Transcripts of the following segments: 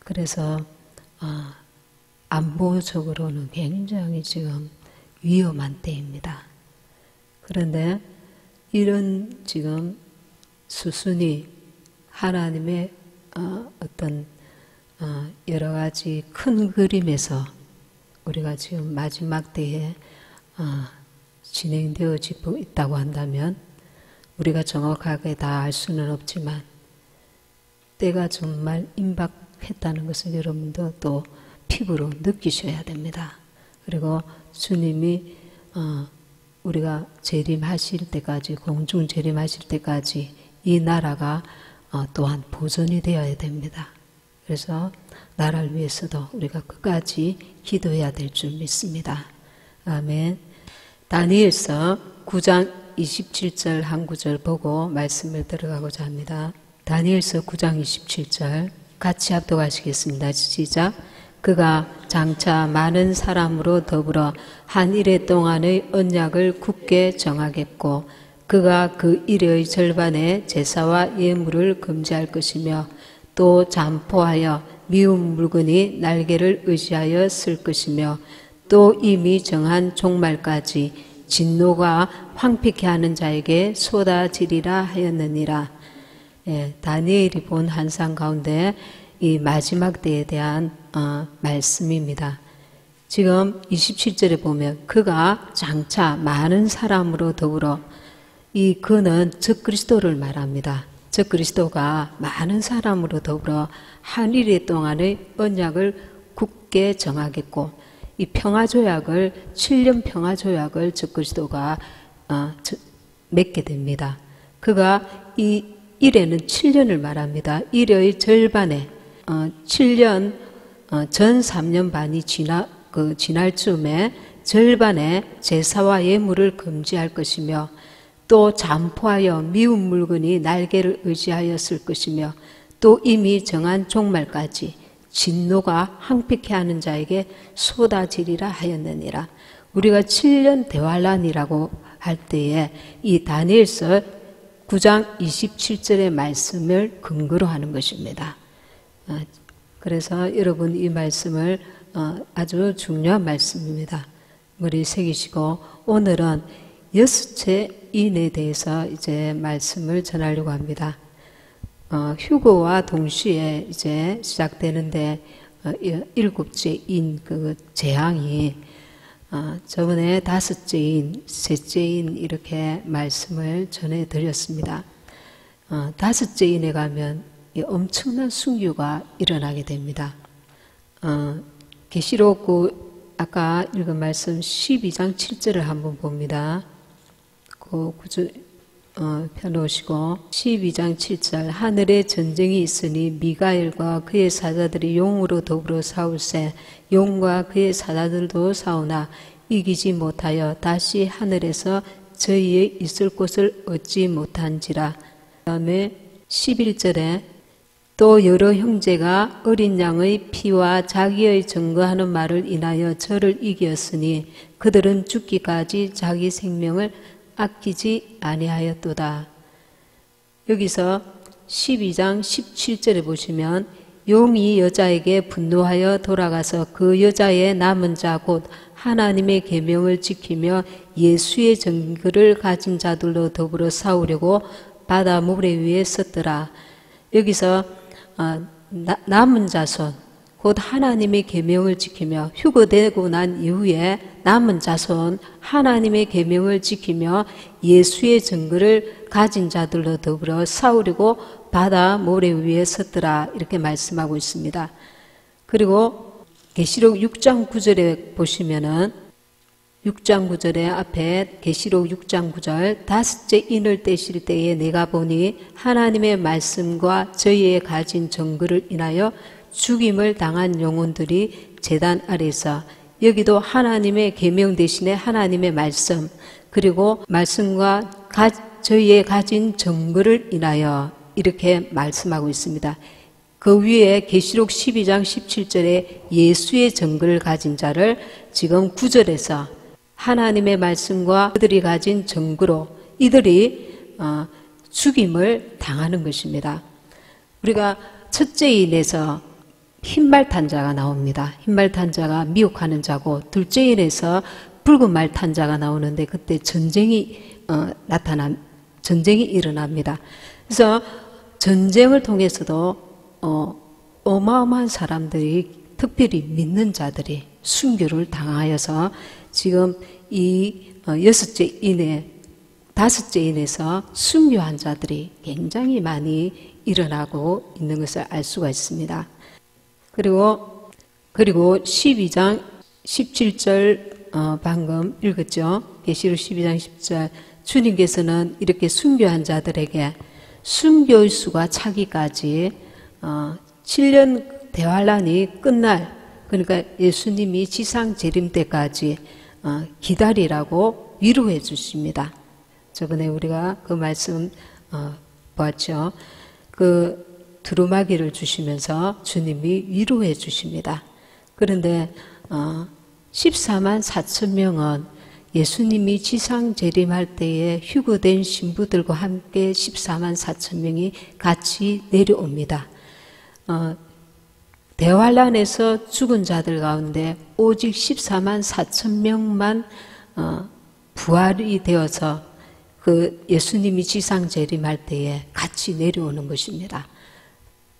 그래서 안보적으로는 굉장히 지금 위험한 때입니다. 그런데 이런 지금 수순이 하나님의 어떤 여러 가지 큰 그림에서 우리가 지금 마지막 때에 진행되어지고 있다고 한다면 우리가 정확하게 다 알 수는 없지만 때가 정말 임박했다는 것을 여러분도 또 피부로 느끼셔야 됩니다. 그리고 주님이 우리가 재림하실 때까지, 공중 재림하실 때까지 이 나라가 또한 보존이 되어야 됩니다. 그래서 나라를 위해서도 우리가 끝까지 기도해야 될 줄 믿습니다. 아멘. 다니엘서 9장 27절 한 구절 보고 말씀을 들어가고자 합니다. 다니엘서 9장 27절 같이 합독하시겠습니다. 시작. 그가 장차 많은 사람으로 더불어 한 일해 동안의 언약을 굳게 정하겠고 그가 그 일의 절반의 제사와 예물을 금지할 것이며 또 잠포하여 미운 물건이 날개를 의지하여 쓸 것이며 또 이미 정한 종말까지 진노가 황폐케 하는 자에게 쏟아지리라 하였느니라. 다니엘이 본 환상 가운데 이 마지막 때에 대한 말씀입니다. 지금 27절에 보면 그가 장차 많은 사람으로 더불어 이 그는 적그리스도를 말합니다. 적그리스도가 많은 사람으로 더불어 한 일해 동안의 언약을 굳게 정하겠고 이 평화조약을 7년 평화조약을 적그리스도가 맺게 됩니다. 그가 이 일에는 7년을 말합니다. 일의 절반에 7년 전 3년 반이 지날 즈음에 절반의 제사와 예물을 금지할 것이며 또 잠포하여 미운 물건이 날개를 의지하여 쓸 것이며 또 이미 정한 종말까지 진노가 황폐케 하는 자에게 쏟아지리라 하였느니라. 우리가 7년 대환란이라고 할 때에 이 다니엘서 9장 27절의 말씀을 근거로 하는 것입니다. 그래서 여러분 이 말씀을 아주 중요한 말씀입니다. 머리 새기시고 오늘은 6채 인에 대해서 이제 말씀을 전하려고 합니다. 휴거와 동시에 이제 시작되는데 7째 인 그 재앙이 저번에 5째 인, 3째 인 이렇게 말씀을 전해드렸습니다. 5째 인에 가면 엄청난 순교가 일어나게 됩니다. 계시록 아까 읽은 말씀 12장 7절을 한번 봅니다. 그 구절 펴놓으시고 12장 7절 하늘에 전쟁이 있으니 미가엘과 그의 사자들이 용으로 더불어 싸울세 용과 그의 사자들도 싸우나 이기지 못하여 다시 하늘에서 저희의 있을 곳을 얻지 못한지라. 그 다음에 11절에 또 여러 형제가 어린 양의 피와 자기의 증거하는 말을 인하여 저를 이겼으니 그들은 죽기까지 자기 생명을 아끼지 아니하였도다. 여기서 12장 17절에 보시면 용이 여자에게 분노하여 돌아가서 그 여자의 남은 자 곧 하나님의 계명을 지키며 예수의 증거를 가진 자들로 더불어 싸우려고 바다 모래 위에 섰더라. 여기서 남은 자손 곧 하나님의 계명을 지키며 휴거되고 난 이후에 남은 자손 하나님의 계명을 지키며 예수의 증거를 가진 자들로 더불어 싸우려고 바다 모래 위에 섰더라 이렇게 말씀하고 있습니다. 그리고 계시록 6장 9절에 보시면은 6장 9절에 앞에 계시록 6장 9절 5째 인을 떼실 때에 내가 보니 하나님의 말씀과 저희의 가진 증거를 인하여 죽임을 당한 영혼들이 제단 아래서 여기도 하나님의 계명 대신에 하나님의 말씀 그리고 말씀과 저희의 가진 증거를 인하여 이렇게 말씀하고 있습니다. 그 위에 계시록 12장 17절에 예수의 증거를 가진 자를 지금 9절에서 하나님의 말씀과 그들이 가진 증거로 이들이 죽임을 당하는 것입니다. 우리가 첫째 인에서 흰말 탄자가 나옵니다. 흰말 탄자가 미혹하는 자고 둘째 일에서 붉은 말 탄자가 나오는데 그때 전쟁이 일어납니다. 그래서 전쟁을 통해서도 어마어마한 사람들이 특별히 믿는 자들이 순교를 당하여서 지금 이 다섯째 인에서 순교한 자들이 굉장히 많이 일어나고 있는 것을 알 수가 있습니다. 그리고 12장 17절 방금 읽었죠. 계시록 12장 10절 주님께서는 이렇게 순교한 자들에게 순교의 수가 차기까지 7년 대환란이 끝날, 그러니까 예수님이 지상 재림 때까지 기다리라고 위로해 주십니다. 저번에 우리가 그 말씀 보았죠. 그 두루마기를 주시면서 주님이 위로해 주십니다. 그런데 14만 4천 명은 예수님이 지상 재림할 때에 휴거된 신부들과 함께 14만 4천 명이 같이 내려옵니다. 대환란에서 죽은 자들 가운데 오직 14만 4천 명만 부활이 되어서 그 예수님이 지상 재림할 때에 같이 내려오는 것입니다.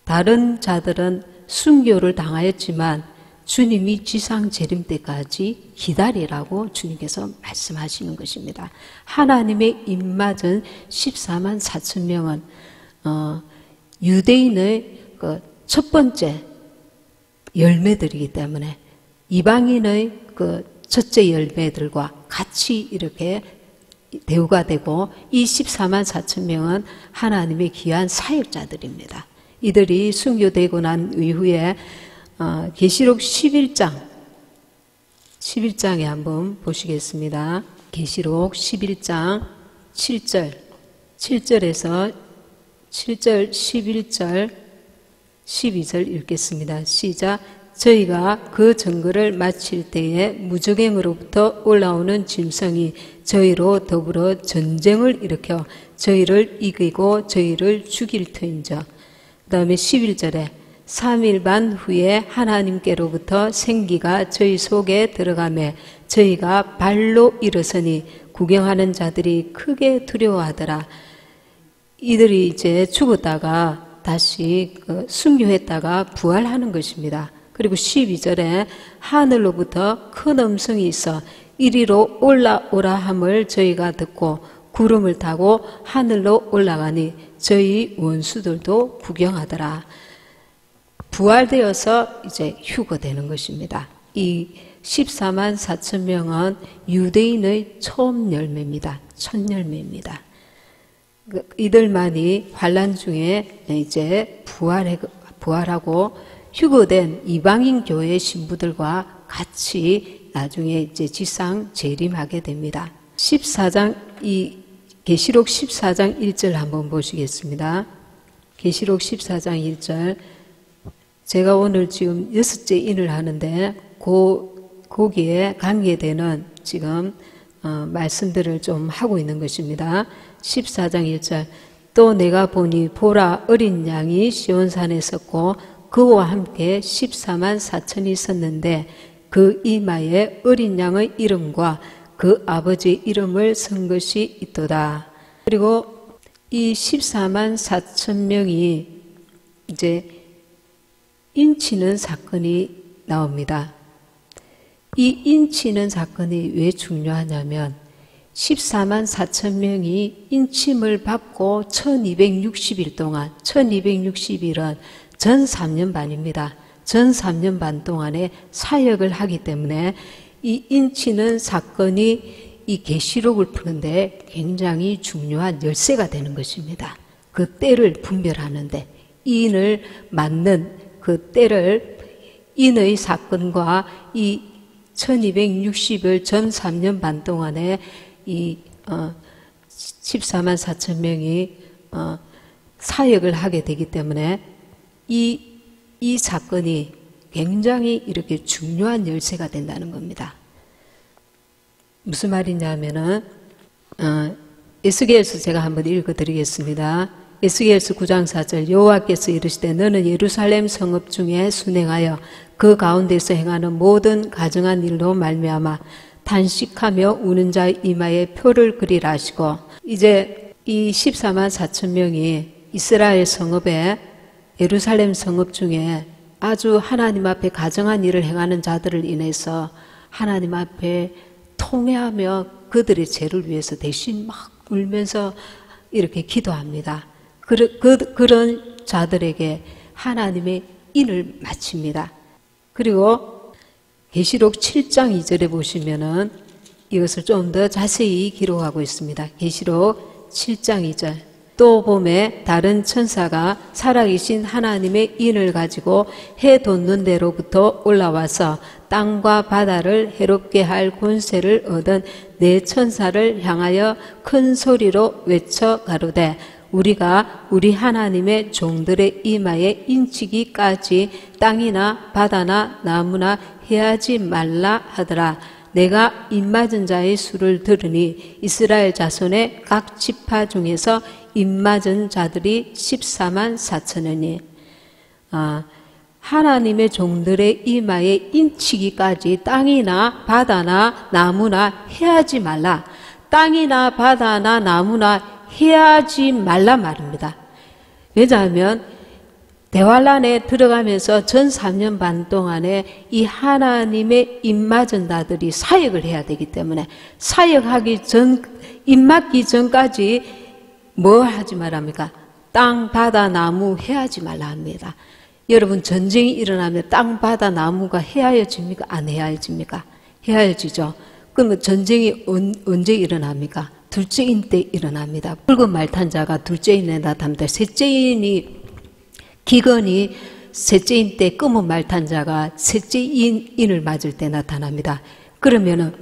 다른 자들은 순교를 당하였지만 주님이 지상 재림 때까지 기다리라고 주님께서 말씀하시는 것입니다. 하나님의 입맞은 14만 4천 명은 유대인의 그 첫 번째 열매들이기 때문에 이방인의 그 첫째 열매들과 같이 이렇게 대우가 되고 이 14만 4천 명은 하나님의 귀한 사역자들입니다. 이들이 순교되고 난 이후에 계시록 11장에 한번 보시겠습니다. 계시록 11장 7절에서 7절, 11절, 12절 읽겠습니다. 시작. 저희가 그 증거를 마칠 때에 무적행으로부터 올라오는 짐승이 저희로 더불어 전쟁을 일으켜 저희를 이기고 저희를 죽일 터인저. 그 다음에 11절에 3일 반 후에 하나님께로부터 생기가 저희 속에 들어가매 저희가 발로 일어서니 구경하는 자들이 크게 두려워하더라. 이들이 이제 죽었다가 다시 순교했다가 부활하는 것입니다. 그리고 12절에 하늘로부터 큰 음성이 있어 이리로 올라오라 함을 저희가 듣고 구름을 타고 하늘로 올라가니 저희 원수들도 구경하더라. 부활되어서 이제 휴거되는 것입니다. 이 14만 4천 명은 유대인의 처음 열매입니다. 첫 열매입니다. 이들만이 환란 중에 이제 부활하고 휴거된 이방인 교회 신부들과 같이 나중에 이제 지상 재림하게 됩니다. 14장 계시록 14장 1절 한번 보시겠습니다. 계시록 14장 1절. 제가 오늘 지금 6째 인을 하는데 거기에 관계되는 지금 말씀들을 좀 하고 있는 것입니다. 14장 1절. 또 내가 보니 보라 어린 양이 시온산에 섰고 그와 함께 14만 4천이 있었는데 그 이마에 어린 양의 이름과 그 아버지의 이름을 쓴 것이 있도다. 그리고 이 14만 4천 명이 이제 인치는 사건이 나옵니다. 이 인치는 사건이 왜 중요하냐면 14만 4천 명이 인침을 받고 1260일 동안 1260일은 전 3년 반입니다. 전 3년 반 동안에 사역을 하기 때문에 이 인치는 사건이 이 계시록을 푸는데 굉장히 중요한 열쇠가 되는 것입니다. 그 때를 분별하는데 인을 맞는 그 때를 인의 사건과 이 1260일 전 3년 반 동안에 이 14만 4천 명이 사역을 하게 되기 때문에 이 사건이 굉장히 이렇게 중요한 열쇠가 된다는 겁니다. 무슨 말이냐면은 에스겔서 제가 한번 읽어드리겠습니다. 에스겔서 9장 4절 여호와께서 이르시되 너는 예루살렘 성읍 중에 순행하여 그 가운데서 행하는 모든 가증한 일로 말미암아 탄식하며 우는 자의 이마에 표를 그리라 하시고, 이제 이 14만 4천 명이 이스라엘 성읍에 예루살렘 성읍 중에 아주 하나님 앞에 가증한 일을 행하는 자들을 인해서 하나님 앞에 통회하며 그들의 죄를 위해서 대신 막 울면서 이렇게 기도합니다. 그런 자들에게 하나님의 인을 마칩니다. 그리고 계시록 7장 2절에 보시면은 이것을 좀 더 자세히 기록하고 있습니다. 계시록 7장 2절. 또 봄에 다른 천사가 살아계신 하나님의 인을 가지고 해 돋는 데로부터 올라와서 땅과 바다를 해롭게 할 권세를 얻은 네 천사를 향하여 큰 소리로 외쳐 가로되 우리가 우리 하나님의 종들의 이마에 인치기까지 땅이나 바다나 나무나 해하지 말라 하더라. 내가 입맞은 자의 수를 들으니 이스라엘 자손의 각 지파 중에서 입맞은 자들이 14만 4천이니 하나님의 종들의 이마에 인치기까지 땅이나 바다나 나무나 해하지 말라. 땅이나 바다나 나무나 해하지 말라 말입니다. 왜냐하면 대환란에 들어가면서 전 3년 반 동안에 이 하나님의 입맞은 자들이 사역을 해야 되기 때문에 사역하기 전, 입맞기 전까지 뭐 하지 말합니까? 땅, 바다, 나무 해하지 말라 합니다. 여러분, 전쟁이 일어나면 땅, 바다, 나무가 헤아려집니까? 안 헤아려집니까? 헤아려지죠. 그러면 전쟁이 언제 일어납니까? 둘째인 때 일어납니다. 붉은 말탄자가 둘째인에 나타납니다. 셋째인이 기근이 셋째인 때 검은 말탄자가 셋째인을 맞을 때 나타납니다. 그러면은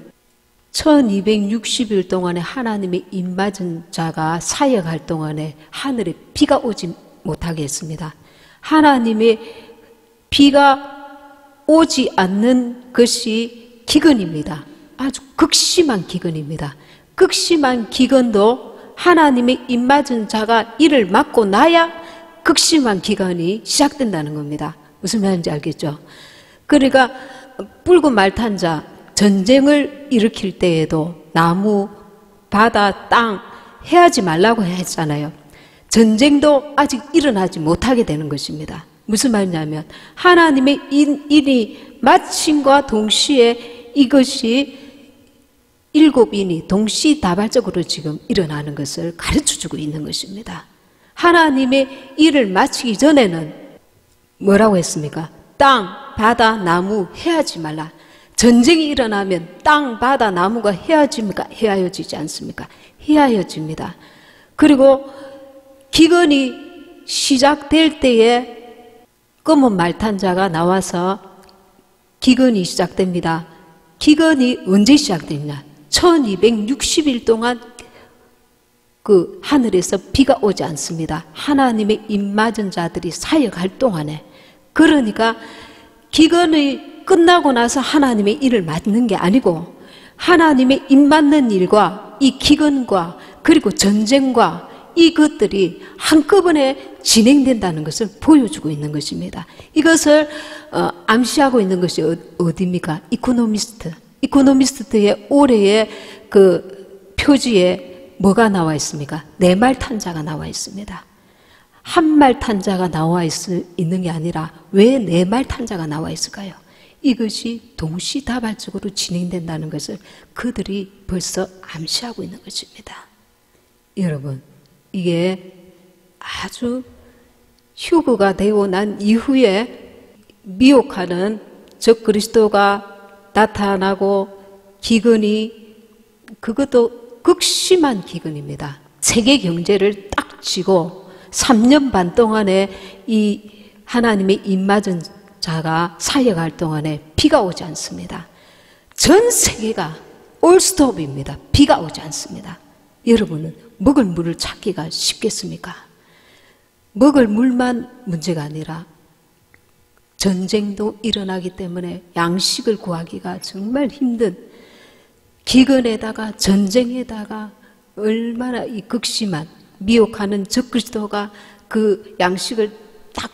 1260일 동안에 하나님의 입맞은 자가 사역할 동안에 하늘에 비가 오지 못하게 했습니다. 하나님의 비가 오지 않는 것이 기근입니다. 아주 극심한 기근입니다. 극심한 기근도 하나님의 입맞은 자가 이를 막고 나야 극심한 기근이 시작된다는 겁니다. 무슨 말인지 알겠죠? 그러니까 붉은 말탄자 전쟁을 일으킬 때에도 나무, 바다, 땅 해하지 말라고 했잖아요. 전쟁도 아직 일어나지 못하게 되는 것입니다. 무슨 말이냐면 하나님의 인이 마침과 동시에 이것이 7인이 동시다발적으로 지금 일어나는 것을 가르쳐주고 있는 것입니다. 하나님의 일을 마치기 전에는 뭐라고 했습니까? 땅, 바다, 나무 해하지 말라. 전쟁이 일어나면 땅, 바다, 나무가 헤어집니까? 헤어지지 않습니까? 헤어집니다. 그리고 기근이 시작될 때에 검은 말탄자가 나와서 기근이 시작됩니다. 기근이 언제 시작됐냐? 1260일 동안 그 하늘에서 비가 오지 않습니다. 하나님의 입맞은 자들이 사역할 동안에. 그러니까 기근이 끝나고 나서 하나님의 일을 맡는 게 아니고 하나님의 입맞는 일과 이 기근과 그리고 전쟁과 이것들이 한꺼번에 진행된다는 것을 보여주고 있는 것입니다. 이것을 암시하고 있는 것이 어디입니까? 이코노미스트의 올해의 그 표지에 뭐가 나와 있습니까? 네 말탄자가 나와 있습니다. 한 말탄자가 나와 있는 게 아니라 왜 네 말탄자가 나와 있을까요? 이것이 동시다발적으로 진행된다는 것을 그들이 벌써 암시하고 있는 것입니다. 여러분, 이게 아주 휴거가 되고 난 이후에 미혹하는 적 그리스도가 나타나고 기근이 그것도 극심한 기근입니다. 세계 경제를 딱 쥐고 3년 반 동안에 이 하나님의 입맞은 자가 사역할 동안에 비가 오지 않습니다. 전 세계가 올스톱입니다. 비가 오지 않습니다. 여러분은 먹을 물을 찾기가 쉽겠습니까? 먹을 물만 문제가 아니라 전쟁도 일어나기 때문에 양식을 구하기가 정말 힘든 기근에다가 전쟁에다가 얼마나 이 극심한 미혹하는 적그리스도가 그 양식을 딱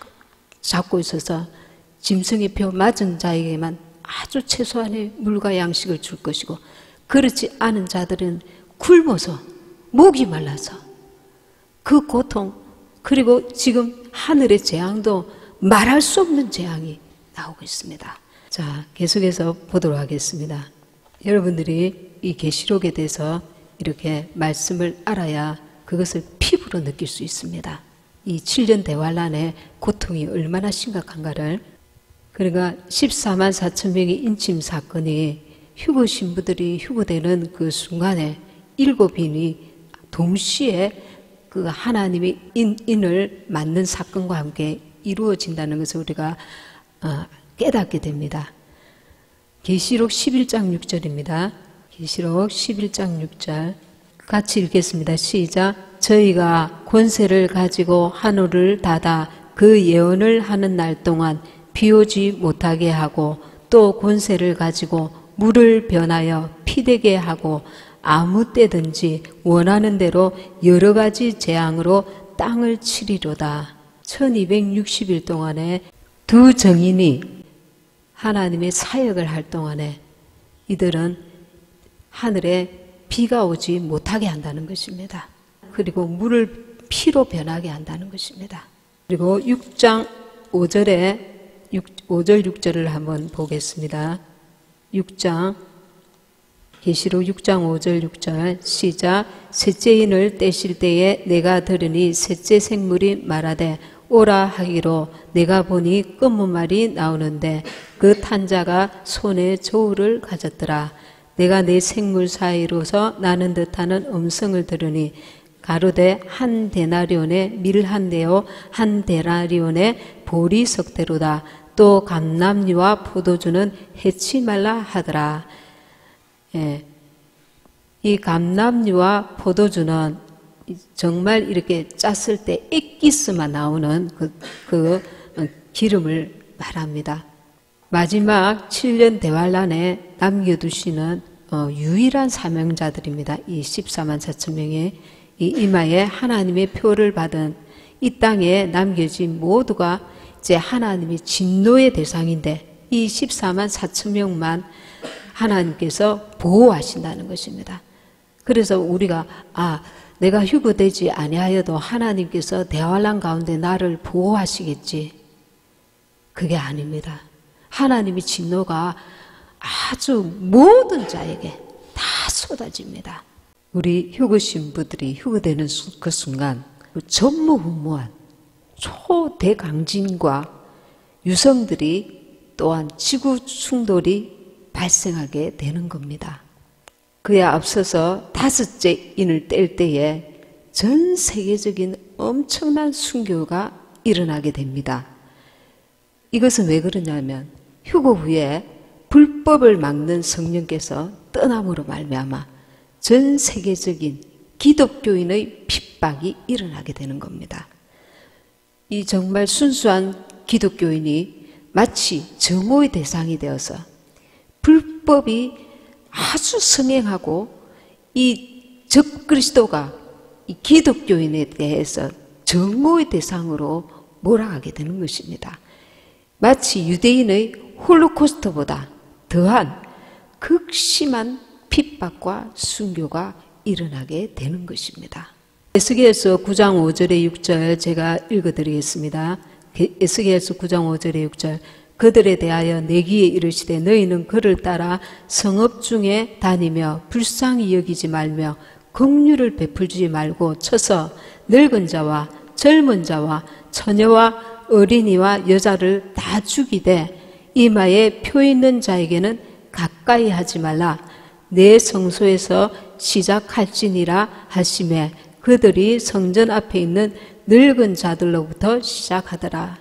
잡고 있어서 짐승의 표 맞은 자에게만 아주 최소한의 물과 양식을 줄 것이고, 그렇지 않은 자들은 굶어서 목이 말라서 그 고통, 그리고 지금 하늘의 재앙도 말할 수 없는 재앙이 나오고 있습니다. 자, 계속해서 보도록 하겠습니다. 여러분들이 이 계시록에 대해서 이렇게 말씀을 알아야 그것을 피부로 느낄 수 있습니다. 이 7년 대환란의 고통이 얼마나 심각한가를. 그러니까 14만 4천 명의 인침 사건이 휴거 신부들이 휴거되는 그 순간에 7인이 동시에 그 하나님의 인을 맞는 사건과 함께 이루어진다는 것을 우리가 깨닫게 됩니다. 계시록 11장 6절입니다. 계시록 11장 6절 같이 읽겠습니다. 시작. 저희가 권세를 가지고 하늘을 닫아 그 예언을 하는 날 동안 비 오지 못하게 하고, 또 권세를 가지고 물을 변하여 피되게 하고, 아무 때든지 원하는 대로 여러 가지 재앙으로 땅을 치리로다. 1260일 동안에 두 정인이 하나님의 사역을 할 동안에 이들은 하늘에 비가 오지 못하게 한다는 것입니다. 그리고 물을 피로 변하게 한다는 것입니다. 그리고 6장 5절 6절을 한번 보겠습니다. 6장 계시록 6장 5절 6절 시작. 셋째 인을 떼실 때에 내가 들으니 셋째 생물이 말하되 오라 하기로, 내가 보니 검은 말이 나오는데 그 탄 자가 손에 저울을 가졌더라. 내가 내 생물 사이로서 나는 듯하는 음성을 들으니 가로되 한 데나리온에 밀 한 대요 한 데나리온에 보리 석대로다. 또 감람류와 포도주는 해치 말라 하더라. 예. 이 감람류와 포도주는 정말 이렇게 짰을 때 액기스만 나오는 그 기름을 말합니다. 마지막 7년 대환란에 남겨두시는 유일한 사명자들입니다. 이 14만 4천 명의 이 이마에 하나님의 표를 받은 이 땅에 남겨진 모두가 이제 하나님의 진노의 대상인데, 이 14만 4천 명만 하나님께서 보호하신다는 것입니다. 그래서 우리가 내가 휴거되지 아니하여도 하나님께서 대환란 가운데 나를 보호하시겠지. 그게 아닙니다. 하나님의 진노가 아주 모든 자에게 다 쏟아집니다. 우리 휴거 신부들이 휴거되는 그 순간 그 전무후무한 초대강진과 유성들이 또한 지구 충돌이 발생하게 되는 겁니다. 그에 앞서서 다섯째 인을 뗄 때에 전 세계적인 엄청난 순교가 일어나게 됩니다. 이것은 왜 그러냐면 휴거 후에 불법을 막는 성령께서 떠남으로 말미암아 전 세계적인 기독교인의 핍박이 일어나게 되는 겁니다. 이 정말 순수한 기독교인이 마치 정오의 대상이 되어서 불법이 아주 성행하고 이 적그리스도가 이 기독교인에 대해서 정오의 대상으로 몰아가게 되는 것입니다. 마치 유대인의 홀로코스트보다 더한 극심한 핍박과 순교가 일어나게 되는 것입니다. 에스겔서 9장 5절에 6절 제가 읽어드리겠습니다. 에스겔서 9장 5절에 6절 그들에 대하여 내기에 이르시되 너희는 그를 따라 성읍 중에 다니며 불쌍히 여기지 말며 긍휼을 베풀지 말고 쳐서 늙은 자와 젊은 자와 처녀와 어린이와 여자를 다 죽이되 이마에 표 있는 자에게는 가까이 하지 말라. 내 성소에서 시작할지니라 하시매 그들이 성전 앞에 있는 늙은 자들로부터 시작하더라.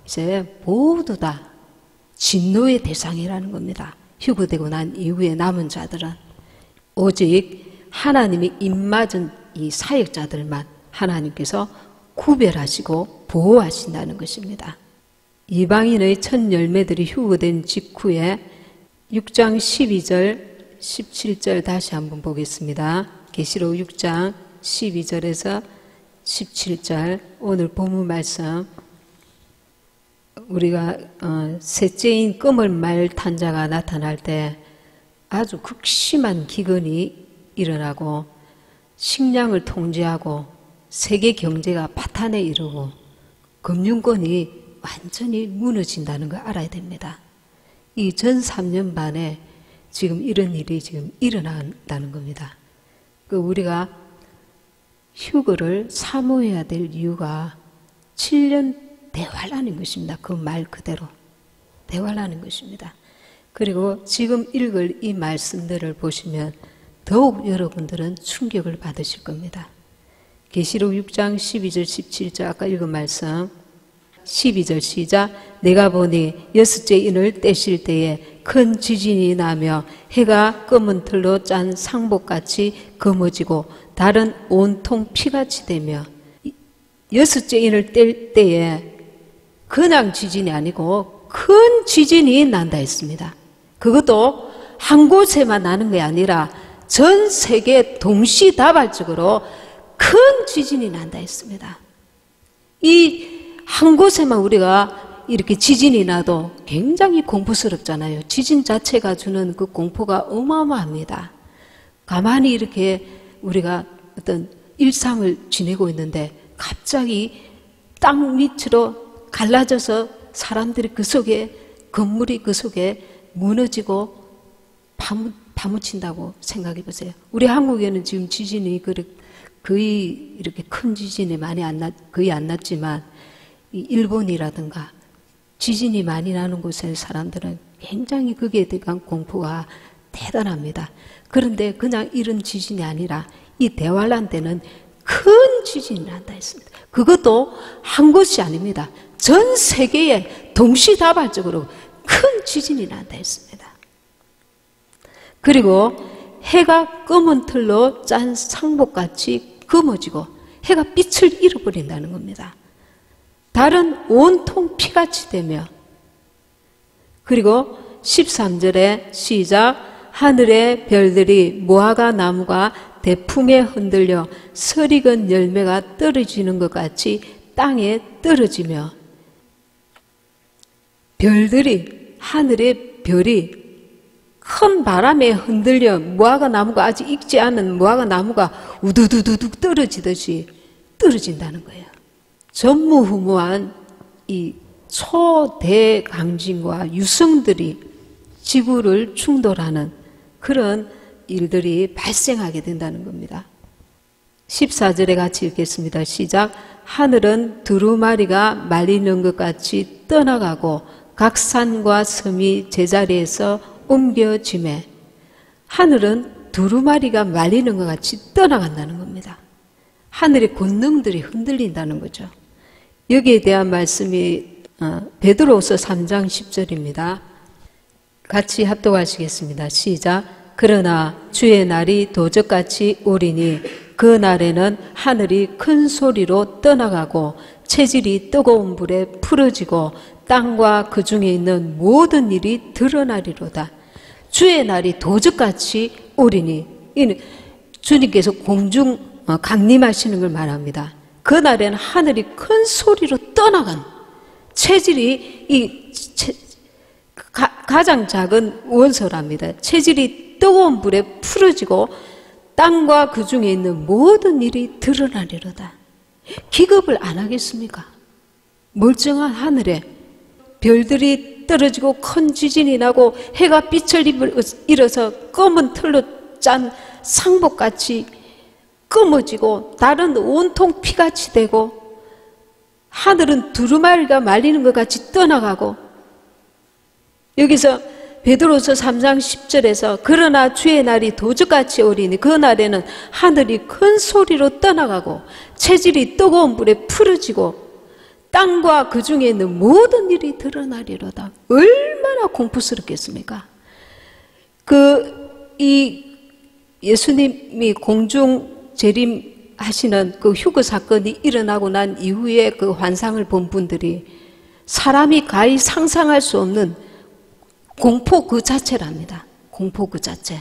이제 모두 다 진노의 대상이라는 겁니다. 휴거되고 난 이후에 남은 자들은 오직 하나님이 입맞은 이 사역자들만 하나님께서 구별하시고 보호하신다는 것입니다. 이방인의 첫 열매들이 휴거된 직후에 6장 12절 17절 다시 한번 보겠습니다. 계시록 6장 12절에서 17절 오늘 본문 말씀 우리가 셋째인 끔을 말 탄자가 나타날 때 아주 극심한 기근이 일어나고 식량을 통제하고 세계 경제가 파탄에 이르고 금융권이 완전히 무너진다는 걸 알아야 됩니다. 이 전 3년 반에 지금 이런 일이 지금 일어난다는 겁니다. 우리가 휴거를 사모해야 될 이유가 7년 대환란인 것입니다. 그 말 그대로 대환란인 것입니다. 그리고 지금 읽을 이 말씀들을 보시면 더욱 여러분들은 충격을 받으실 겁니다. 계시록 6장 12절 17절 아까 읽은 말씀 12절 시작. 내가 보니 여섯째 인을 떼실 때에 큰 지진이 나며 해가 검은 틀로 짠 상복같이 검어지고 달은 온통 피같이 되며 여섯째 인을 뗄 때에 그냥 지진이 아니고 큰 지진이 난다 했습니다. 그것도 한 곳에만 나는 게 아니라 전 세계 동시다발적으로 큰 지진이 난다 했습니다. 이 한 곳에만 우리가 이렇게 지진이 나도 굉장히 공포스럽잖아요. 지진 자체가 주는 그 공포가 어마어마합니다. 가만히 이렇게 우리가 어떤 일상을 지내고 있는데 갑자기 땅 밑으로 갈라져서 사람들이 그 속에 건물이 그 속에 무너지고 파묻힌다고 생각해 보세요. 우리 한국에는 지금 지진이 거의 이렇게 큰 지진이 거의 안 났지만 이 일본이라든가 지진이 많이 나는 곳의 사람들은 굉장히 거기에 대한 공포가 대단합니다. 그런데 그냥 이런 지진이 아니라 이 대환란 때는 큰 지진이 난다 했습니다. 그것도 한 곳이 아닙니다. 전 세계에 동시다발적으로 큰 지진이 난다 했습니다. 그리고 해가 검은 틀로 짠 상복같이 검어지고 해가 빛을 잃어버린다는 겁니다. 달은 온통 피같이 되며 그리고 13절에 시작. 하늘의 별들이 무화과 나무가 대풍에 흔들려 설익은 열매가 떨어지는 것 같이 땅에 떨어지며 별들이 하늘의 별이 큰 바람에 흔들려 무화과 나무가 아직 익지 않은 무화과 나무가 우두두두둑 떨어지듯이 떨어진다는 거예요. 전무후무한 이 초대강진과 유성들이 지구를 충돌하는 그런 일들이 발생하게 된다는 겁니다. 14절에 같이 읽겠습니다. 시작. 하늘은 두루마리가 말리는 것 같이 떠나가고 각 산과 섬이 제자리에서 옮겨지매 하늘은 두루마리가 말리는 것 같이 떠나간다는 겁니다. 하늘의 권능들이 흔들린다는 거죠. 여기에 대한 말씀이 베드로후서 3장 10절입니다. 같이 합독하시겠습니다. 시작. 그러나 주의 날이 도적같이 오리니 그 날에는 하늘이 큰 소리로 떠나가고 체질이 뜨거운 불에 풀어지고 땅과 그 중에 있는 모든 일이 드러나리로다. 주의 날이 도적같이 오리니 주님께서 공중 강림하시는 걸 말합니다. 그 날에는 하늘이 큰 소리로 떠나간 체질이 가장 작은 원소랍니다. 체질이 뜨거운 불에 풀어지고 땅과 그 중에 있는 모든 일이 드러나리로다. 기겁을 안 하겠습니까? 멀쩡한 하늘에 별들이 떨어지고 큰 지진이 나고 해가 빛을 잃어서 검은 틀로 짠 상복같이 검어지고 달은 온통 피같이 되고 하늘은 두루마리가 말리는 것 같이 떠나가고 여기서 베드로후서 3장 10절에서 그러나 주의 날이 도적같이 오리니 그 날에는 하늘이 큰 소리로 떠나가고 체질이 뜨거운 불에 풀어지고 땅과 그 중에 있는 모든 일이 드러나리로다. 얼마나 공포스럽겠습니까? 예수님이 공중 재림하시는 그 휴거 사건이 일어나고 난 이후에 그 환상을 본 분들이 사람이 가히 상상할 수 없는 공포 그 자체랍니다. 공포 그 자체.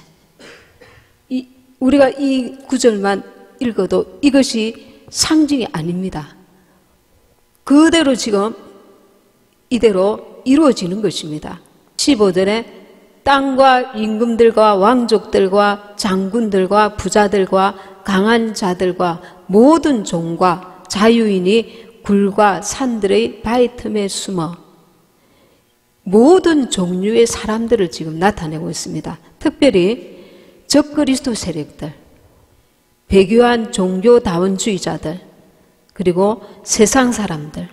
우리가 이 구절만 읽어도 이것이 상징이 아닙니다. 그대로 지금 이대로 이루어지는 것입니다. 15절에 땅과 임금들과 왕족들과 장군들과 부자들과 강한 자들과 모든 종과 자유인이 굴과 산들의 바위 틈에 숨어 모든 종류의 사람들을 지금 나타내고 있습니다. 특별히 적그리스도 세력들, 배교한 종교다원주의자들, 그리고 세상 사람들,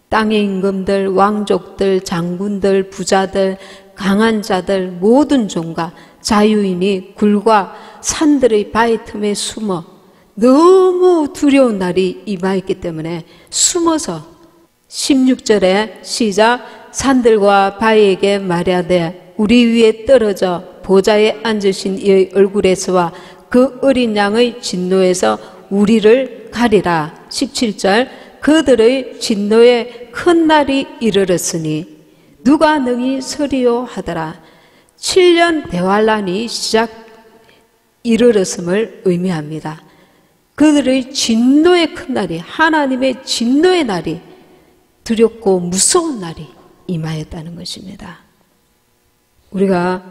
땅의 임금들, 왕족들, 장군들, 부자들, 강한 자들, 모든 종과 자유인이 굴과 산들의 바위 틈에 숨어 너무 두려운 날이 임하였기 때문에 숨어서 16절에 시작 산들과 바위에게 말하되 우리 위에 떨어져 보좌에 앉으신 이의 얼굴에서와 그 어린 양의 진노에서 우리를 가리라. 17절 그들의 진노에 큰 날이 이르렀으니 누가 능히 서리요 하더라. 7년 대환란이 시작 이르렀음을 의미합니다. 그들의 진노의 큰 날이, 하나님의 진노의 날이, 두렵고 무서운 날이 임하였다는 것입니다. 우리가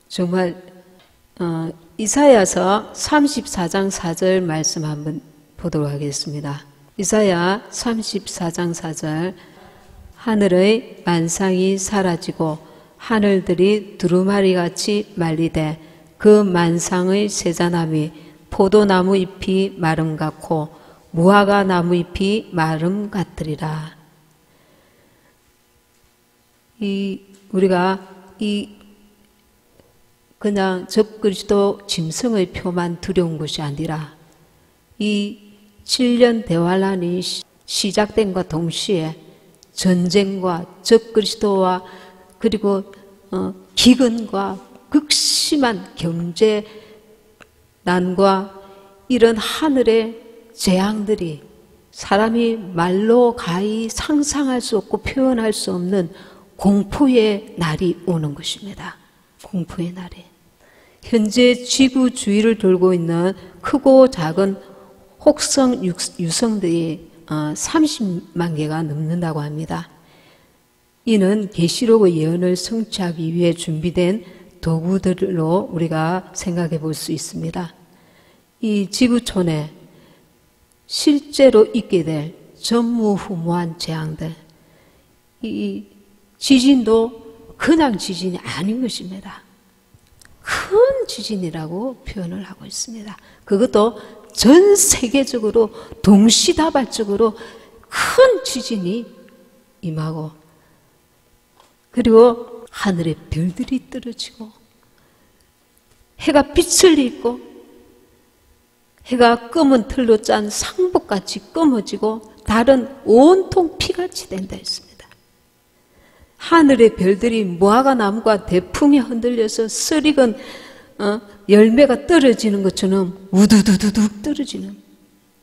정말 이사야서 34장 4절 말씀 한번 보도록 하겠습니다. 이사야 34장 4절 하늘의 만상이 사라지고 하늘들이 두루마리같이 말리되 그 만상의 세자나무이 포도나무 잎이 마름 같고 무화과 나무 잎이 마름 같으리라. 우리가 그냥 적그리스도 짐승의 표만 두려운 것이 아니라 이 7년 대환란이 시작된과 동시에 전쟁과 적그리스도와 그리고 기근과 극심한 경제난과 이런 하늘의 재앙들이 사람이 말로 가히 상상할 수 없고 표현할 수 없는 공포의 날이 오는 것입니다. 공포의 날이. 현재 지구 주위를 돌고 있는 크고 작은 혹성 유성들이 30만 개가 넘는다고 합니다. 이는 계시록의 예언을 성취하기 위해 준비된 도구들로 우리가 생각해 볼 수 있습니다. 이 지구촌에 실제로 있게 될 전무후무한 재앙들, 이 지진도 그냥 지진이 아닌 것입니다. 큰 지진이라고 표현을 하고 있습니다. 그것도 전 세계적으로 동시다발적으로 큰 지진이 임하고 그리고 하늘에 별들이 떨어지고 해가 빛을 잃고 해가 검은 틀로 짠 상복같이 검어지고 달은 온통 피같이 된다 했습니다. 하늘의 별들이 무화과 나무가 대풍에 흔들려서 쓰리건 열매가 떨어지는 것처럼 우두두두둑 떨어지는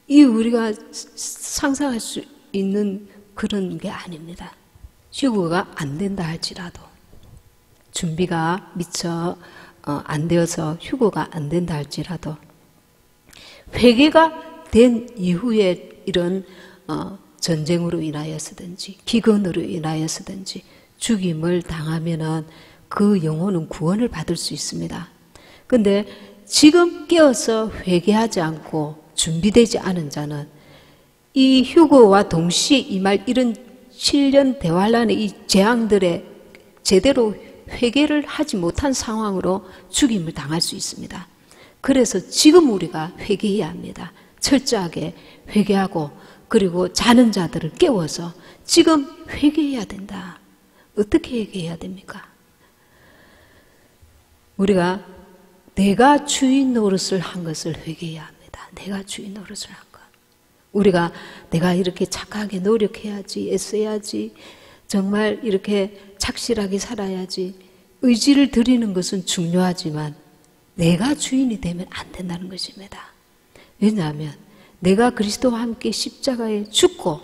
이 우리가 상상할 수 있는 그런 게 아닙니다. 휴거가 안 된다 할지라도 준비가 미처 안 되어서 휴거가 안 된다 할지라도 회개가 된 이후에 이런 전쟁으로 인하여서든지 기근으로 인하여서든지 죽임을 당하면은 그 영혼은 구원을 받을 수 있습니다. 근데 지금 깨어서 회개하지 않고 준비되지 않은 자는 이 휴거와 동시에 임할 이런 7년 대환란의 이 재앙들에 제대로 회개를 하지 못한 상황으로 죽임을 당할 수 있습니다. 그래서 지금 우리가 회개해야 합니다. 철저하게 회개하고 그리고 자는 자들을 깨워서 지금 회개해야 된다. 어떻게 회개해야 됩니까? 우리가 내가 주인 노릇을 한 것을 회개해야 합니다. 내가 주인 노릇을 한 것. 우리가 내가 이렇게 착하게 노력해야지, 애써야지, 정말 이렇게 착실하게 살아야지, 의지를 드리는 것은 중요하지만 내가 주인이 되면 안 된다는 것입니다. 왜냐하면 내가 그리스도와 함께 십자가에 죽고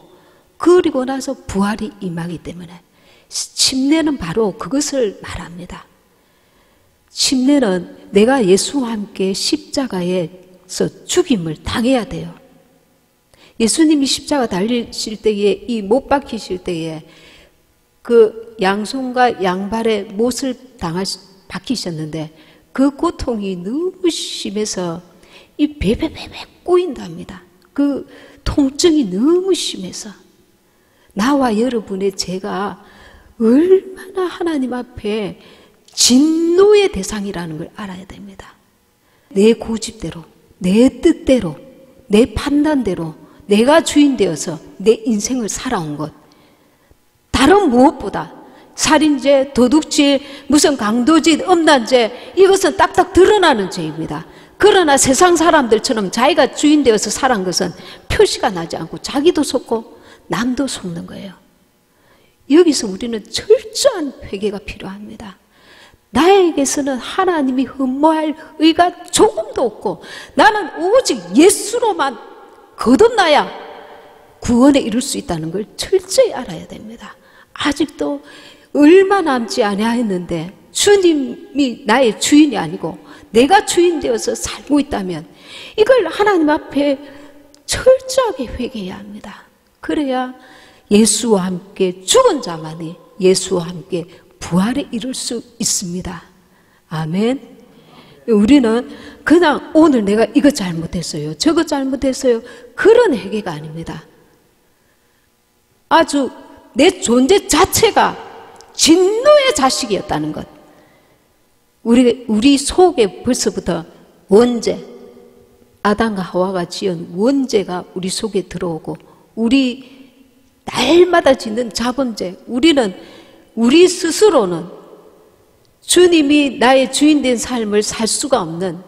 그리고 나서 부활이 임하기 때문에 침례는 바로 그것을 말합니다. 침례는 내가 예수와 함께 십자가에 죽임을 당해야 돼요. 예수님이 십자가 달리실 때에, 이 못 박히실 때에 그 양손과 양발에 못을 박히셨는데 그 고통이 너무 심해서 이 베베베베 꼬인답니다. 그 통증이 너무 심해서 나와 여러분의 죄가 얼마나 하나님 앞에 진노의 대상이라는 걸 알아야 됩니다. 내 고집대로, 내 뜻대로, 내 판단대로 내가 주인 되어서 내 인생을 살아온 것, 다른 무엇보다 살인죄, 도둑질, 무슨 강도짓, 음란죄, 이것은 딱딱 드러나는 죄입니다. 그러나 세상 사람들처럼 자기가 주인 되어서 살아온 것은 표시가 나지 않고 자기도 속고 남도 속는 거예요. 여기서 우리는 철저한 회개가 필요합니다. 나에게서는 하나님이 흠모할 의가 조금도 없고 나는 오직 예수로만 거듭나야 구원에 이룰 수 있다는 걸 철저히 알아야 됩니다. 아직도 얼마 남지 아니하였는데 주님이 나의 주인이 아니고 내가 주인 되어서 살고 있다면 이걸 하나님 앞에 철저하게 회개해야 합니다. 그래야 예수와 함께 죽은 자만이 예수와 함께 부활에 이룰 수 있습니다. 아멘. 우리는 그냥 오늘 내가 이거 잘못했어요, 저거 잘못했어요, 그런 회개가 아닙니다. 아주 내 존재 자체가 진노의 자식이었다는 것. 우리 속에 벌써부터 원죄, 아담과 하와가 지은 원죄가 우리 속에 들어오고 우리 날마다 짓는 자본죄, 우리 스스로는 주님이 나의 주인 된 삶을 살 수가 없는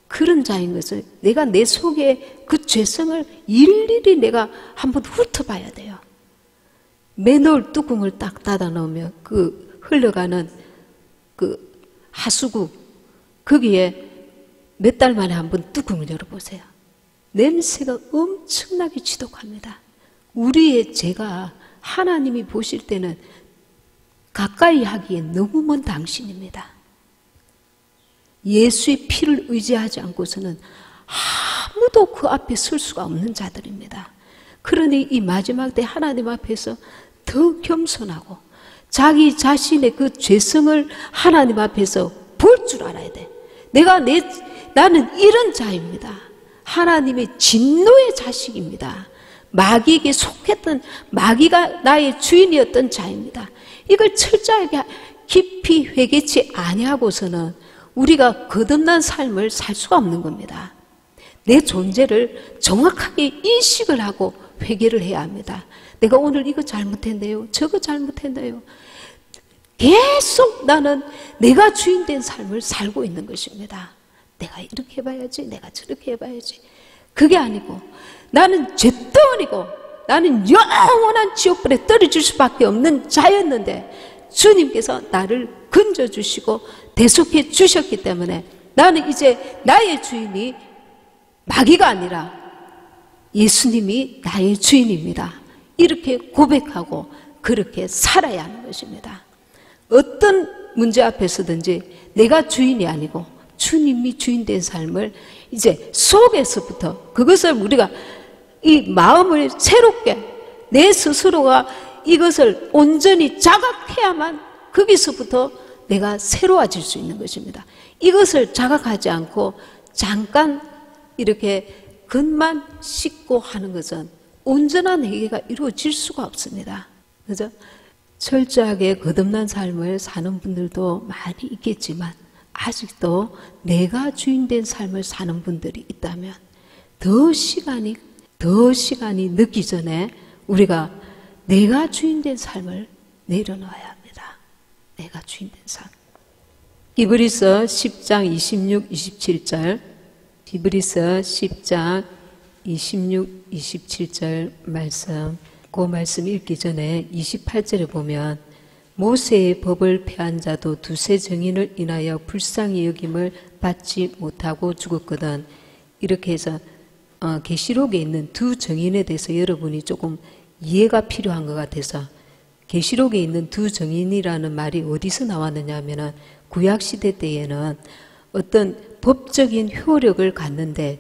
그런 자인 것을 내가 내 속에 그 죄성을 일일이 내가 한번 훑어봐야 돼요. 맨홀 뚜껑을 딱 닫아 놓으면 그 흘러가는 그 하수구 거기에 몇 달 만에 한번 뚜껑을 열어보세요. 냄새가 엄청나게 지독합니다. 우리의 죄가 하나님이 보실 때는 가까이 하기에 너무 먼 당신입니다. 예수의 피를 의지하지 않고서는 아무도 그 앞에 설 수가 없는 자들입니다. 그러니 이 마지막 때 하나님 앞에서 더 겸손하고 자기 자신의 그 죄성을 하나님 앞에서 볼 줄 알아야 돼. 나는 이런 자입니다. 하나님의 진노의 자식입니다. 마귀에게 속했던, 마귀가 나의 주인이었던 자입니다. 이걸 철저하게 깊이 회개치 아니하고서는 우리가 거듭난 삶을 살 수가 없는 겁니다. 내 존재를 정확하게 인식을 하고 회개를 해야 합니다. 내가 오늘 이거 잘못했네요, 저거 잘못했네요. 계속 나는 내가 주인 된 삶을 살고 있는 것입니다. 내가 이렇게 해봐야지, 내가 저렇게 해봐야지. 그게 아니고 나는 잿덩어리고 나는 영원한 지옥불에 떨어질 수밖에 없는 자였는데 주님께서 나를 건져주시고 대속해 주셨기 때문에 나는 이제 나의 주인이 마귀가 아니라 예수님이 나의 주인입니다. 이렇게 고백하고 그렇게 살아야 하는 것입니다. 어떤 문제 앞에서든지 내가 주인이 아니고 주님이 주인 된 삶을 이제 속에서부터 그것을 우리가 이 마음을 새롭게 내 스스로가 이것을 온전히 자각해야만 거기서부터 내가 새로워질 수 있는 것입니다. 이것을 자각하지 않고 잠깐 이렇게 겉만 씻고 하는 것은 온전한 회개가 이루어질 수가 없습니다. 그죠? 철저하게 거듭난 삶을 사는 분들도 많이 있겠지만 아직도 내가 주인 된 삶을 사는 분들이 있다면 더 시간이 늦기 전에 우리가 내가 주인 된 삶을 내려놓아야 합니다. 내가 주인 된 삶. 히브리서 10장 26, 27절, 히브리서 10장 26, 27절 말씀, 그 말씀 읽기 전에 28절에 보면 모세의 법을 폐한 자도 두세 증인을 인하여 불쌍히 여김을 받지 못하고 죽었거든. 이렇게 해서 계시록에 있는 두 증인에 대해서 여러분이 조금 이해가 필요한 것 같아서 계시록에 있는 두 증인이라는 말이 어디서 나왔느냐 하면은 구약시대 때에는 어떤 법적인 효력을 갖는데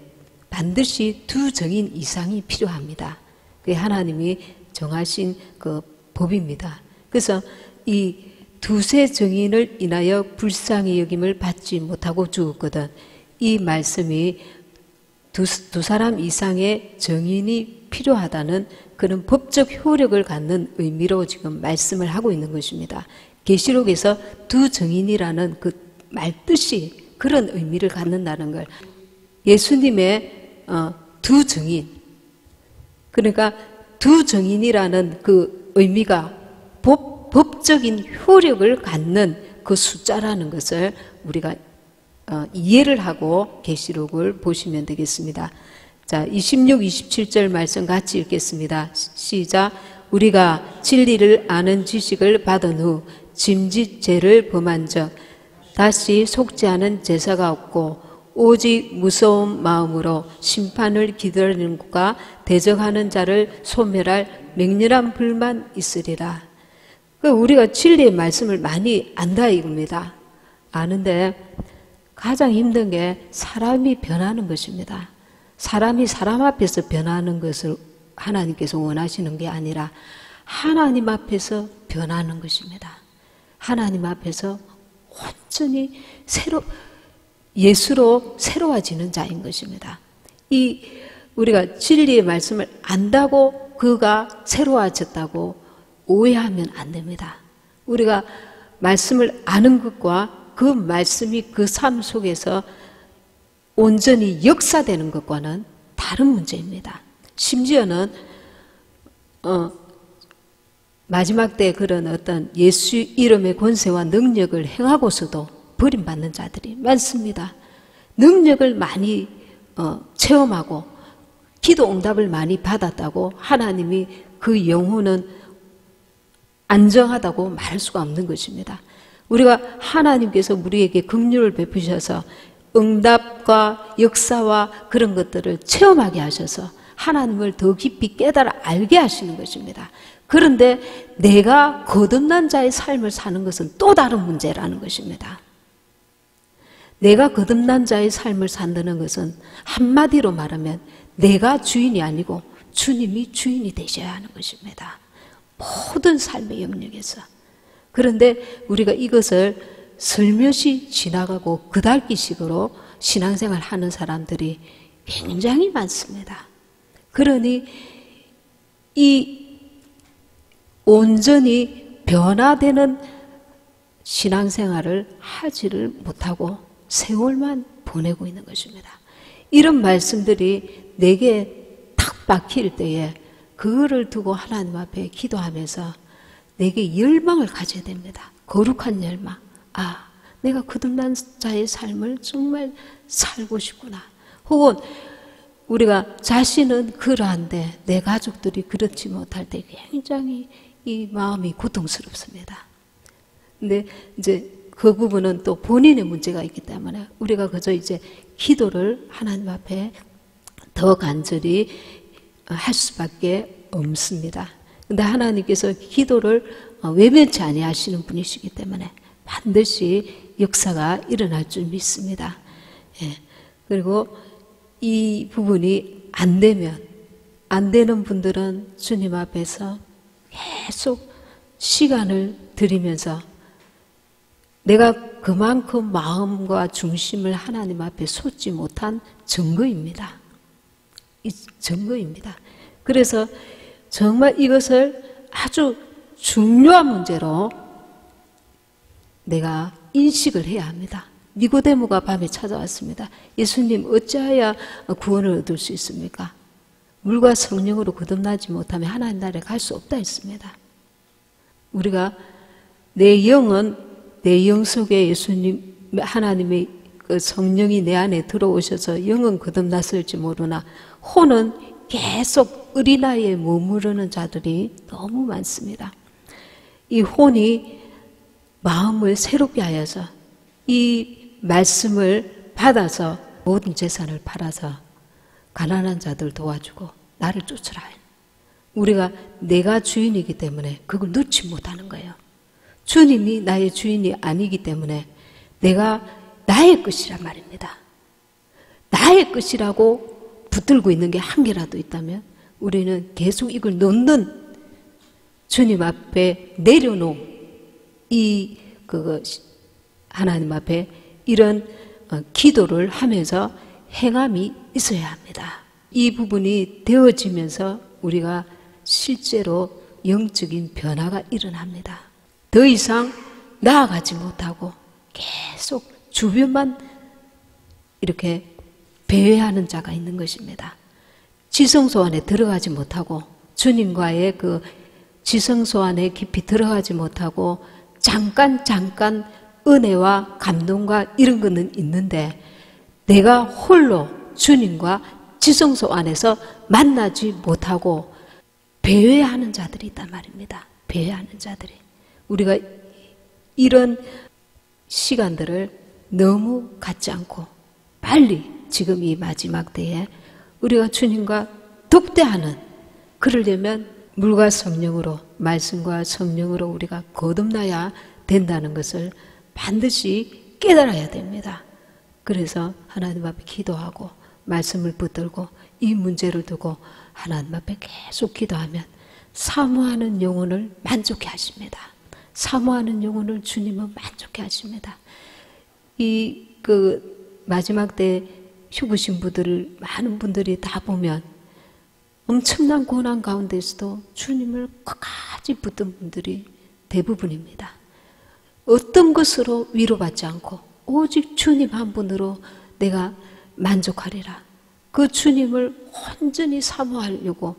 반드시 두 증인 이상이 필요합니다. 그게 하나님이 정하신 그 법입니다. 그래서 이 두세 증인을 인하여 불쌍히 여김을 받지 못하고 죽었거든. 이 말씀이 두 사람 이상의 증인이 필요하다는 그런 법적 효력을 갖는 의미로 지금 말씀을 하고 있는 것입니다. 계시록에서 두 증인이라는 그 말뜻이 그런 의미를 갖는다는 걸, 예수님의 두 증인, 그러니까 두 증인이라는 그 의미가 법적인 효력을 갖는 그 숫자라는 것을 우리가 이해를 하고 계시록을 보시면 되겠습니다. 자, 26, 27절 말씀 같이 읽겠습니다. 시작. 우리가 진리를 아는 지식을 받은 후 짐짓 죄를 범한 적 다시 속지 않은 제사가 없고 오직 무서운 마음으로 심판을 기다리는 것과 대적하는 자를 소멸할 맹렬한 불만 있으리라. 우리가 진리의 말씀을 많이 안다 이겁니다. 아는데 가장 힘든 게 사람이 변하는 것입니다. 사람이 사람 앞에서 변하는 것을 하나님께서 원하시는 게 아니라 하나님 앞에서 변하는 것입니다. 하나님 앞에서 온전히 예수로 새로워지는 자인 것입니다. 우리가 진리의 말씀을 안다고 그가 새로워졌다고 오해하면 안 됩니다. 우리가 말씀을 아는 것과 그 말씀이 그 삶 속에서 온전히 역사되는 것과는 다른 문제입니다. 심지어는 마지막 때 그런 어떤 예수 이름의 권세와 능력을 행하고서도 버림받는 자들이 많습니다. 능력을 많이 체험하고 기도 응답을 많이 받았다고 하나님이 그 영혼은 안정하다고 말할 수가 없는 것입니다. 우리가 하나님께서 우리에게 긍휼을 베푸셔서 응답과 역사와 그런 것들을 체험하게 하셔서 하나님을 더 깊이 깨달아 알게 하시는 것입니다. 그런데 내가 거듭난 자의 삶을 사는 것은 또 다른 문제라는 것입니다. 내가 거듭난 자의 삶을 산다는 것은 한마디로 말하면 내가 주인이 아니고 주님이 주인이 되셔야 하는 것입니다. 모든 삶의 영역에서. 그런데 우리가 이것을 슬며시 지나가고 그달기식으로 신앙생활 하는 사람들이 굉장히 많습니다. 그러니 이 온전히 변화되는 신앙생활을 하지를 못하고 세월만 보내고 있는 것입니다. 이런 말씀들이 내게 탁 박힐 때에 그거를 두고 하나님 앞에 기도하면서 내게 열망을 가져야 됩니다. 거룩한 열망. 아, 내가 거듭난 자의 삶을 정말 살고 싶구나. 혹은 우리가 자신은 그러한데 내 가족들이 그렇지 못할 때 굉장히 이 마음이 고통스럽습니다. 근데 이제 그 부분은 또 본인의 문제가 있기 때문에 우리가 그저 이제 기도를 하나님 앞에 더 간절히 할 수밖에 없습니다. 근데 하나님께서 기도를 외면치 아니하시는 분이시기 때문에 반드시 역사가 일어날 줄 믿습니다. 예. 그리고 이 부분이 안 되는 분들은 주님 앞에서 계속 시간을 들이면서 내가 그만큼 마음과 중심을 하나님 앞에 쏟지 못한 증거입니다. 이 증거입니다. 그래서 정말 이것을 아주 중요한 문제로 내가 인식을 해야 합니다. 니고데모가 밤에 찾아왔습니다. 예수님, 어찌하여 구원을 얻을 수 있습니까? 물과 성령으로 거듭나지 못하면 하나님 나라에 갈 수 없다 했습니다. 우리가 내 영 속에 예수님, 하나님의 그 성령이 내 안에 들어오셔서 영은 거듭났을지 모르나 혼은 계속 어린아이에 머무르는 자들이 너무 많습니다. 이 혼이 마음을 새롭게 하여서 이 말씀을 받아서 모든 재산을 팔아서 가난한 자들 도와주고 나를 쫓으라. 우리가 내가 주인이기 때문에 그걸 넣지 못하는 거예요. 주님이 나의 주인이 아니기 때문에 내가 나의 것이란 말입니다. 나의 것이라고 붙들고 있는 게 한 개라도 있다면 우리는 계속 이걸 놓는 주님 앞에 내려놓은 하나님 앞에 이런 기도를 하면서 행함이 있어야 합니다. 이 부분이 되어지면서 우리가 실제로 영적인 변화가 일어납니다. 더 이상 나아가지 못하고 계속 주변만 이렇게 배회하는 자가 있는 것입니다. 지성소 안에 들어가지 못하고 주님과의 그 지성소 안에 깊이 들어가지 못하고 잠깐 은혜와 감동과 이런 거는 있는데 내가 홀로 주님과 지성소 안에서 만나지 못하고 배회하는 자들이 있단 말입니다. 배회하는 자들이. 우리가 이런 시간들을 너무 갖지 않고 빨리 지금 이 마지막 때에 우리가 주님과 독대하는, 그러려면 물과 성령으로, 말씀과 성령으로 우리가 거듭나야 된다는 것을 반드시 깨달아야 됩니다. 그래서 하나님 앞에 기도하고 말씀을 붙들고 이 문제를 두고 하나님 앞에 계속 기도하면 사모하는 영혼을 만족해 하십니다. 사모하는 영혼을 주님은 만족해 하십니다. 마지막 때 죽으신 분들을 많은 분들이 다 보면 엄청난 고난 가운데서도 주님을 끝까지 붙든 분들이 대부분입니다. 어떤 것으로 위로받지 않고 오직 주님 한 분으로 내가 만족하리라. 그 주님을 온전히 사모하려고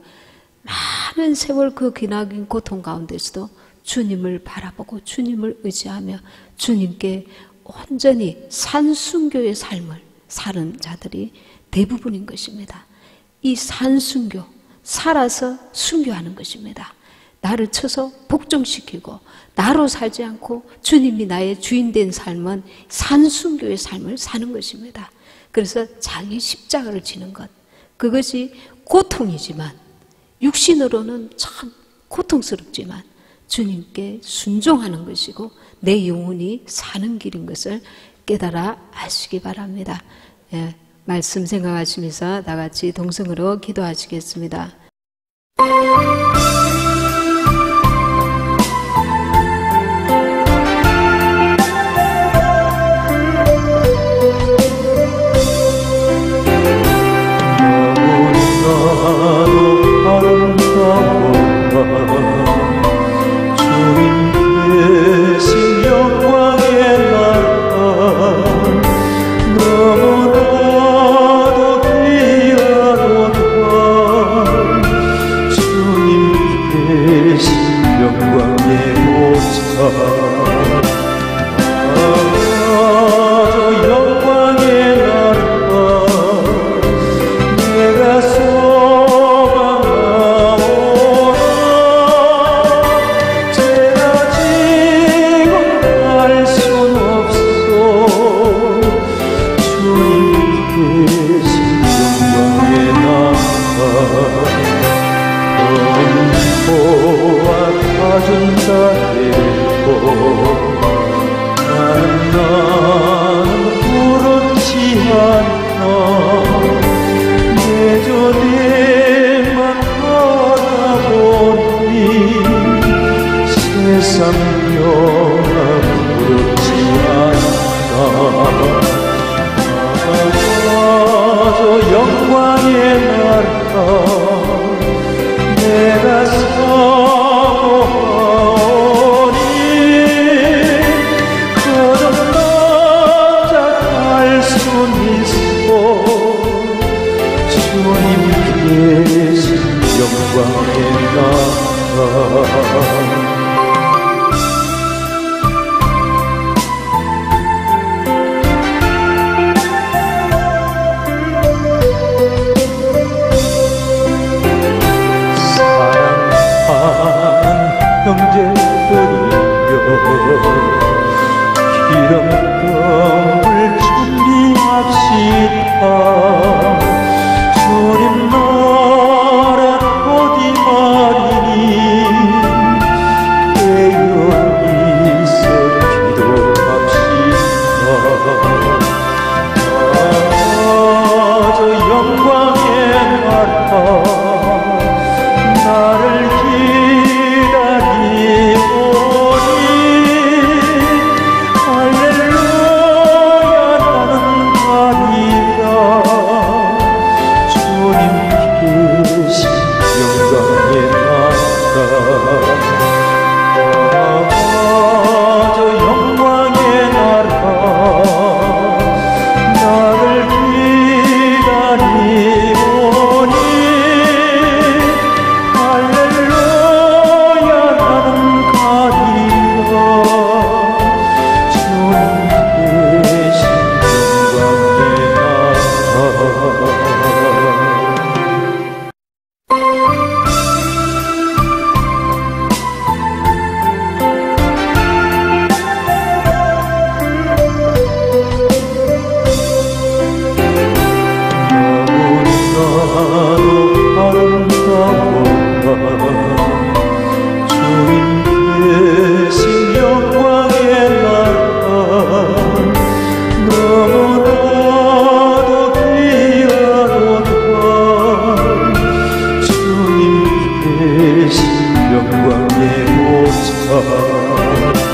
많은 세월 그 기나긴 고통 가운데서도 주님을 바라보고 주님을 의지하며 주님께 온전히 산순교의 삶을 사는 자들이 대부분인 것입니다. 이 산순교, 살아서 순교하는 것입니다. 나를 쳐서 복종시키고 나로 살지 않고 주님이 나의 주인 된 삶은 산순교의 삶을 사는 것입니다. 그래서 자기 십자가를 지는 것, 그것이 고통이지만 육신으로는 참 고통스럽지만 주님께 순종하는 것이고 내 영혼이 사는 길인 것을 깨달아 아시기 바랍니다. 예, 말씀 생각하시면서 다 같이 동성으로 기도하시겠습니다. 주시옵소서.